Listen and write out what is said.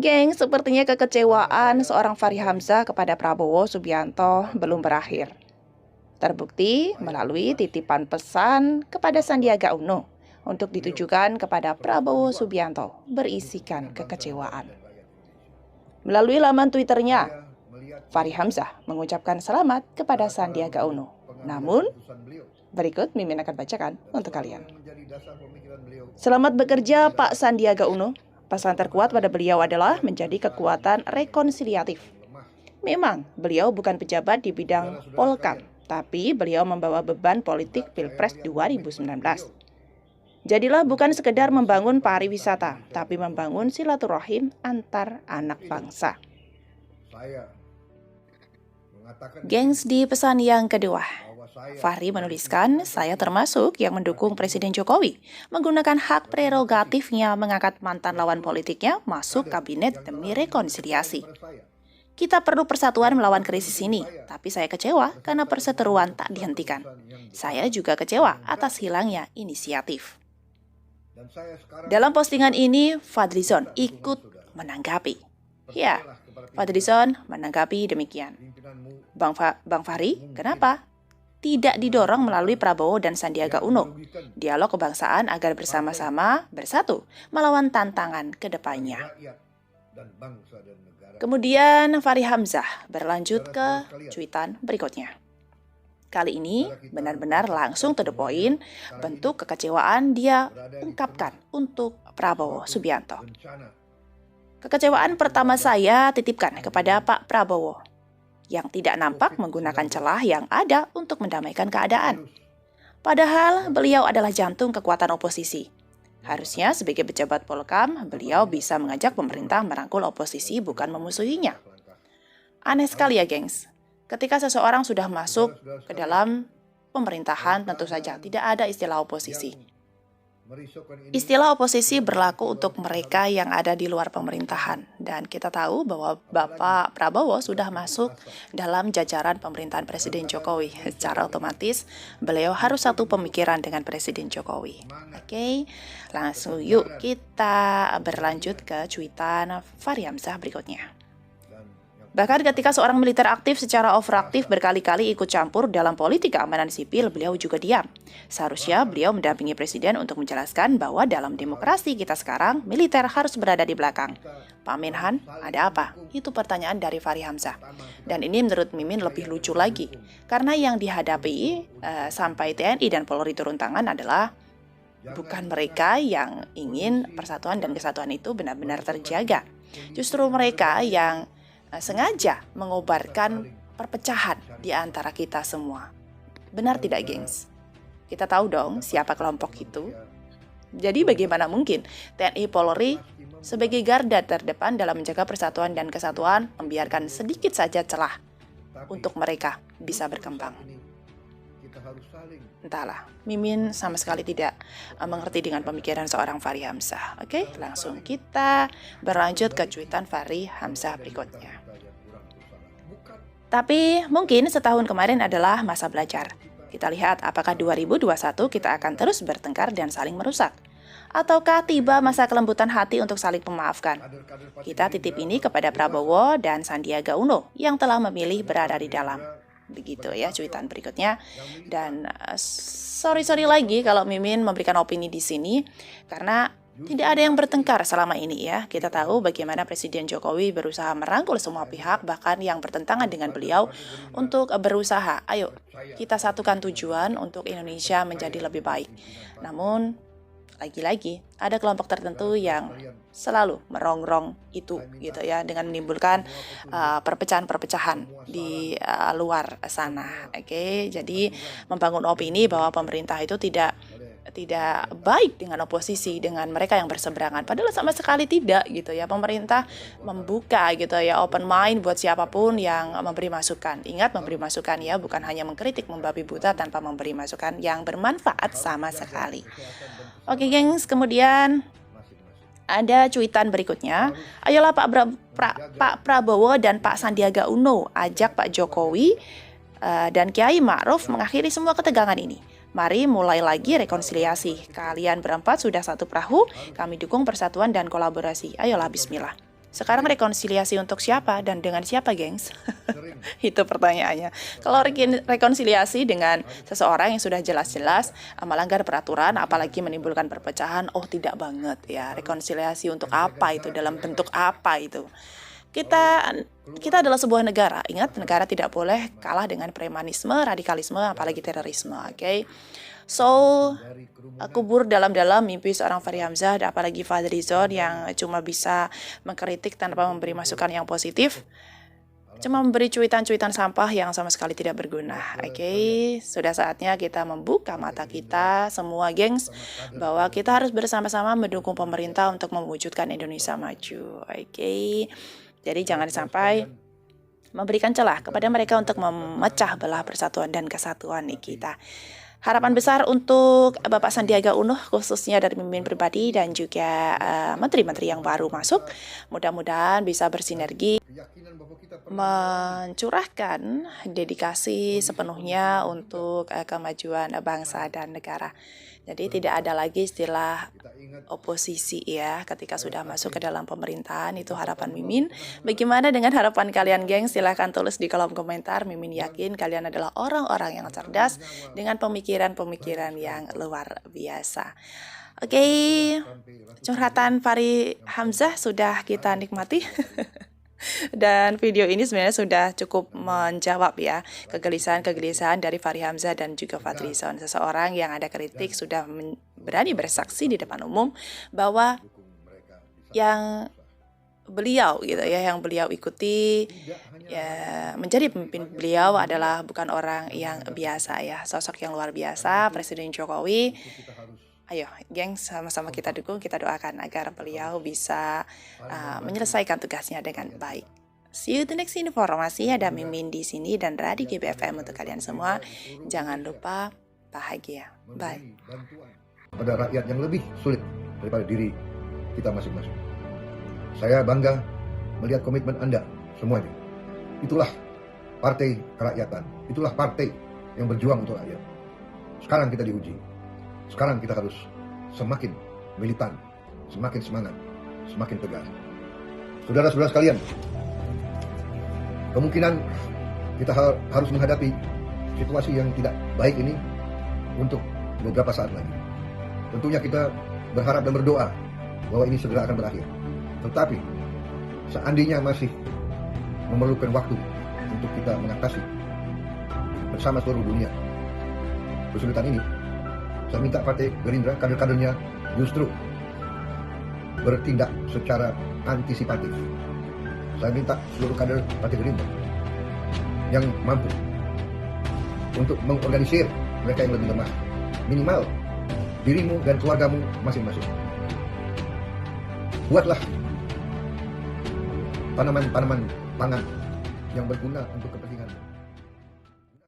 Geng, sepertinya kekecewaan seorang Fahri Hamzah kepada Prabowo Subianto belum berakhir. Terbukti melalui titipan pesan kepada Sandiaga Uno untuk ditujukan kepada Prabowo Subianto berisikan kekecewaan. Melalui laman Twitternya, Fahri Hamzah mengucapkan selamat kepada Sandiaga Uno. Namun, berikut Mimin akan bacakan untuk kalian. Selamat bekerja Pak Sandiaga Uno. Pesan terkuat pada beliau adalah menjadi kekuatan rekonsiliatif. Memang, beliau bukan pejabat di bidang Polkam, tapi beliau membawa beban politik Pilpres 2019. Jadilah bukan sekedar membangun pariwisata, tapi membangun silaturahim antar anak bangsa. Gengs, di pesan yang kedua, Fahri menuliskan, saya termasuk yang mendukung Presiden Jokowi menggunakan hak prerogatifnya mengangkat mantan lawan politiknya masuk kabinet demi rekonsiliasi. Kita perlu persatuan melawan krisis ini, tapi saya kecewa karena perseteruan tak dihentikan. Saya juga kecewa atas hilangnya inisiatif. Dalam postingan ini, Fadlizon ikut menanggapi. Ya, Fadlizon menanggapi demikian. Bang Fahri, kenapa tidak didorong melalui Prabowo dan Sandiaga Uno? Dialog kebangsaan agar bersama-sama bersatu melawan tantangan ke depannya. Kemudian Fahri Hamzah berlanjut ke cuitan berikutnya. Kali ini benar-benar langsung to the point, bentuk kekecewaan dia ungkapkan untuk Prabowo Subianto. Kekecewaan pertama saya titipkan kepada Pak Prabowo, yang tidak nampak menggunakan celah yang ada untuk mendamaikan keadaan. Padahal beliau adalah jantung kekuatan oposisi. Harusnya sebagai pejabat Polkam, beliau bisa mengajak pemerintah merangkul oposisi bukan memusuhinya. Aneh sekali ya, gengs. Ketika seseorang sudah masuk ke dalam pemerintahan, tentu saja tidak ada istilah oposisi. Istilah oposisi berlaku untuk mereka yang ada di luar pemerintahan. Dan kita tahu bahwa Bapak Prabowo sudah masuk dalam jajaran pemerintahan Presiden Jokowi. Secara otomatis, beliau harus satu pemikiran dengan Presiden Jokowi. Oke, langsung yuk kita berlanjut ke cuitan Fahri Hamzah berikutnya. Bahkan ketika seorang militer aktif secara overaktif berkali-kali ikut campur dalam politik keamanan sipil, beliau juga diam. Seharusnya beliau mendampingi presiden untuk menjelaskan bahwa dalam demokrasi kita sekarang, militer harus berada di belakang. Pak Menhan, ada apa? Itu pertanyaan dari Fahri Hamzah. Dan ini menurut Mimin lebih lucu lagi. Karena yang dihadapi sampai TNI dan Polri turun tangan adalah bukan mereka yang ingin persatuan dan kesatuan itu benar-benar terjaga. Justru mereka yang sengaja mengobarkan perpecahan di antara kita semua. Benar tidak, gengs? Kita tahu dong siapa kelompok itu. Jadi bagaimana mungkin TNI Polri sebagai garda terdepan dalam menjaga persatuan dan kesatuan membiarkan sedikit saja celah untuk mereka bisa berkembang? Entahlah, Mimin sama sekali tidak mengerti dengan pemikiran seorang Fahri Hamzah. Oke, langsung kita berlanjut ke cuitan Fahri Hamzah berikutnya. Tapi mungkin setahun kemarin adalah masa belajar. Kita lihat apakah 2021 kita akan terus bertengkar dan saling merusak. Ataukah tiba masa kelembutan hati untuk saling memaafkan? Kita titip ini kepada Prabowo dan Sandiaga Uno yang telah memilih berada di dalam. Begitu ya cuitan berikutnya. Dan sorry lagi kalau Mimin memberikan opini di sini karena tidak ada yang bertengkar selama ini ya. Kita tahu bagaimana Presiden Jokowi berusaha merangkul semua pihak, bahkan yang bertentangan dengan beliau untuk berusaha. Ayo, kita satukan tujuan untuk Indonesia menjadi lebih baik. Namun, lagi-lagi ada kelompok tertentu yang selalu merongrong itu gitu ya, dengan menimbulkan perpecahan-perpecahan di luar sana. Oke, jadi membangun opini bahwa pemerintah itu tidak baik dengan oposisi, dengan mereka yang berseberangan. Padahal sama sekali tidak gitu ya. Pemerintah membuka gitu ya, open mind buat siapapun yang memberi masukan. Ingat, memberi masukan ya, bukan hanya mengkritik, membabi buta tanpa memberi masukan yang bermanfaat sama sekali. Oke, gengs, kemudian ada cuitan berikutnya. Ayolah Pak Prabowo dan Pak Sandiaga Uno ajak Pak Jokowi dan Kiai Ma'ruf mengakhiri semua ketegangan ini. Mari mulai lagi rekonsiliasi. Kalian berempat sudah satu perahu, kami dukung persatuan dan kolaborasi. Ayolah, bismillah. Sekarang rekonsiliasi untuk siapa dan dengan siapa, gengs? Itu pertanyaannya. Kalau rekonsiliasi dengan seseorang yang sudah jelas-jelas melanggar peraturan, apalagi menimbulkan perpecahan, oh tidak banget ya. Rekonsiliasi untuk apa itu? Dalam bentuk apa itu? Kita adalah sebuah negara. Ingat, negara tidak boleh kalah dengan premanisme, radikalisme, apalagi terorisme. Oke. So, kubur dalam-dalam mimpi seorang Fahri Hamzah, apalagi Fadlizon yang cuma bisa mengkritik tanpa memberi masukan yang positif, cuma memberi cuitan-cuitan sampah yang sama sekali tidak berguna. Oke, sudah saatnya kita membuka mata kita semua, gengs, bahwa kita harus bersama-sama mendukung pemerintah untuk mewujudkan Indonesia maju. Oke, jadi jangan sampai memberikan celah kepada mereka untuk memecah belah persatuan dan kesatuan kita. Harapan besar untuk Bapak Sandiaga Uno, khususnya dari pemimpin pribadi dan juga menteri-menteri yang baru masuk, mudah-mudahan bisa bersinergi mencurahkan dedikasi sepenuhnya untuk kemajuan bangsa dan negara. Jadi tidak ada lagi istilah oposisi ya ketika sudah masuk ke dalam pemerintahan. Itu harapan Mimin. Bagaimana dengan harapan kalian, geng? Silahkan tulis di kolom komentar. Mimin yakin kalian adalah orang-orang yang cerdas dengan pemikiran-pemikiran yang luar biasa. Oke, curhatan Fahri Hamzah sudah kita nikmati. Dan video ini sebenarnya sudah cukup menjawab ya kegelisahan-kegelisahan dari Fahri Hamzah dan juga Fadlizon. Seseorang yang ada kritik sudah berani bersaksi di depan umum bahwa yang beliau gitu ya, yang beliau ikuti ya, menjadi pemimpin beliau adalah bukan orang yang biasa ya, sosok yang luar biasa, Presiden Jokowi. Ayo, geng, sama-sama kita dukung, kita doakan agar beliau bisa menyelesaikan tugasnya dengan baik. See you the next informasi. Ada Mimin di sini dan Radio GBFM untuk kalian semua. Jangan lupa bahagia. Bye. Pada rakyat yang lebih sulit daripada diri kita masing-masing. Saya bangga melihat komitmen Anda semuanya. Itulah partai kerakyatan. Itulah partai yang berjuang untuk rakyat. Sekarang kita diuji. Sekarang kita harus semakin militan, semakin semangat, semakin tegas. Saudara-saudara sekalian, kemungkinan kita harus menghadapi situasi yang tidak baik ini untuk beberapa saat lagi. Tentunya kita berharap dan berdoa bahwa ini segera akan berakhir. Tetapi, seandainya masih memerlukan waktu untuk kita mengatasi bersama seluruh dunia kesulitan ini, saya minta Partai Gerindra, kader-kadernya justru bertindak secara antisipatif. Saya minta seluruh kader Partai Gerindra yang mampu untuk mengorganisir mereka yang lebih lemah. Minimal dirimu dan keluargamu masing-masing. Buatlah tanaman-tanaman pangan yang berguna untuk kepentingan